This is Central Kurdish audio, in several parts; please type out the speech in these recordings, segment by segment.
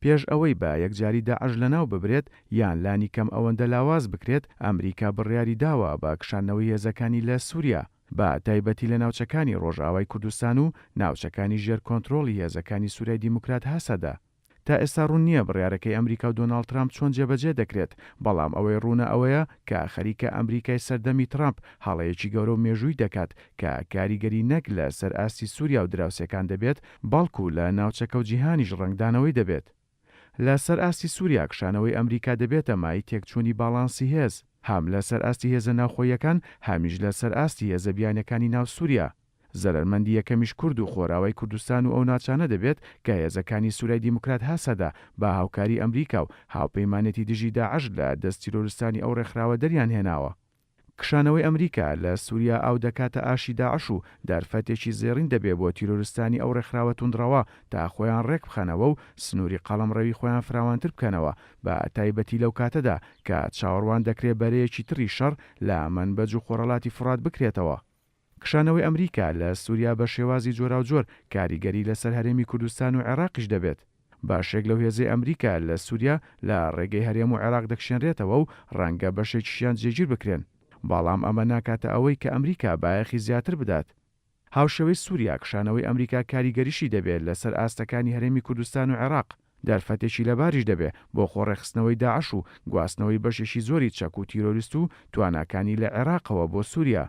پێش ئەوەی بە یەکجاری داعش لەناو ببرێت یان لانی کەم ئەوەندە لاواز بکرێت ئەمریکا بڕیاری داوە بە کشاندنەوەی هێزەکانی لە سووریا بە تایبەتی لە ناوچەکانی ڕۆژئاوای کوردستان و ناوچەکانی ژێر کۆنتڕۆڵی هێزەکانی سوورای دیموکرات هەسەدا. تا ئێستا ڕوون نییە بڕیارەکەی ئەمریکا و دۆناڵد ترامپ چۆن جێبەجێ دەکرێت، بەڵام ئەوەی ڕوونە ئەوەیە کە خەریکە ئەمریکای سەردەمی ترامپ هەڵەیەکی گەورە و مێژووی دەکات کە کاریگەری نەک لە سەر ئاستی سووریا و دراوسەکان دەبێت، بەڵکو لە ناوچەکە و جیهانیش ڕنگدانەوەی دەبێت. لە سەر ئاستی سووریا کشانەوەی ئەمریکا دەبێتە مای تێکچوونی باڵانسی هێز، هەم لە سەر ئاستی هێزە ناوخۆیەکان، هەمیش لە سەر ئاستی هێزە بیانەکانی ناو سووریا. زەرمەندی یەکەمیش کورد و خۆراوای کوردستان و ئەو ناچانە دەبێت کە هێزەکانی سوورای دیموکرات هەسەدا بە هاوکاری ئەمریکا و هاوپەیمانێتی دژی داعش لە دەست تیرۆریستانی ئەو ڕێکخراوە دەریان هێناوە. کشانەوەی ئەمریکا لە سووریا ئاو دەکاتە ئاشی داعش و دەرفەتێکی زێڕین دەبێت بۆ تیرۆریستانی ئەو ڕێکخراوە توندڕەوە تا خۆیان ڕێک بخەنەوە و سنووری قەڵەمڕەوی خۆیان فراوانتر بکەنەوە، بە تایبەتی لەو کاتەدا کە چاوەڕوان دەکرێت بەرەیەکی تری شەڕ لە منبەج و خۆڕەڵاتی فرات بکرێتەوە. کشانەوەی ئەمریکا لە سووریا بە شێوازی جۆراوجۆر کاریگەری لەسەر هەرێمی کوردستان و عێراقیش دەبێت. باشێک لەو هێزەی ئەمریکا لە سووریا لە ڕێگەی هەرێم و عێراق دەکشێنرێتەوە و ڕەنگە بەشێکیشیان جێگیر بکرێن، بەڵام ئەمە ناکاتە ئەوەی کە ئەمریکا بایەخی زیاتر بدات. هاوشەوەی سووریا کشانەوەی ئەمریکا کاریگەریشی دەبێت لەسەر ئاستەکانی هەرێمی کوردستان و عێراق، دەرفەتێکی لەباریش دەبێت بۆ خۆڕێخستنەوەی داعش و گواستنەوەی بەشێکی زۆری چەک و تیرۆریست و تواناکانی لە عێراقەوە بۆ سووریا.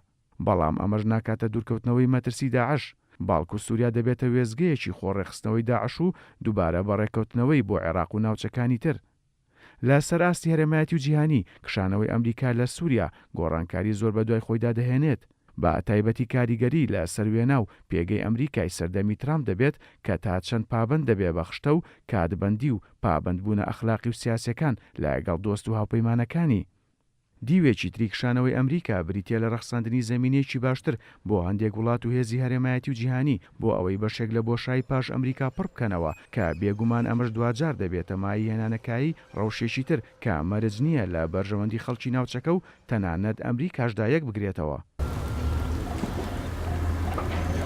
بەڵام ئەمەش ناکاتە دوورکەوتنەوەی مەترسی داعش، باڵکو سووریا دەبێتە وێزگەیەکی خۆڕێخستنەوەی داعش و دووبارە بەڕێکەوتنەوەی بۆ عێراق و ناوچەکانی تر. لە سەر ئاستی هەرێمایەتی و جیهانی کشانەوەی ئەمریکا لە سووریا گۆڕانکاری زۆر بە دوای خۆیدا دەهێنێت، بە تایبەتی کاریگەری لە سەروێنا و پێگەی ئەمریکای سەردەمی ترامپ دەبێت کە تا چەند پابند دەبێ بە خشتە و کاتبەندی و پابندبوونە ئەخلاقی و سیاسەکان لەگەڵ دۆست و هاوپەیمانەکانی. دیوێکی تری کشانەوەی ئەمریکا بریتە لە ڕەخساندنی زەمینەیەکی باشتر بۆ هەندێک وڵات و هێزی هەرێمایەتی و جیهانی بۆ ئەوەی بەشێک لە بۆشایی پاش ئەمریکا پڕ بکەنەوە، کە بێگومان ئەمەش دوجار دەبێتە مای هێنانەکایی ڕەوشێکی تر کە مەرج نییە لە بەرژەوەندی خەڵکی ناوچەکە و تەنانەت ئەمریکاش دایەک بگرێتەوە.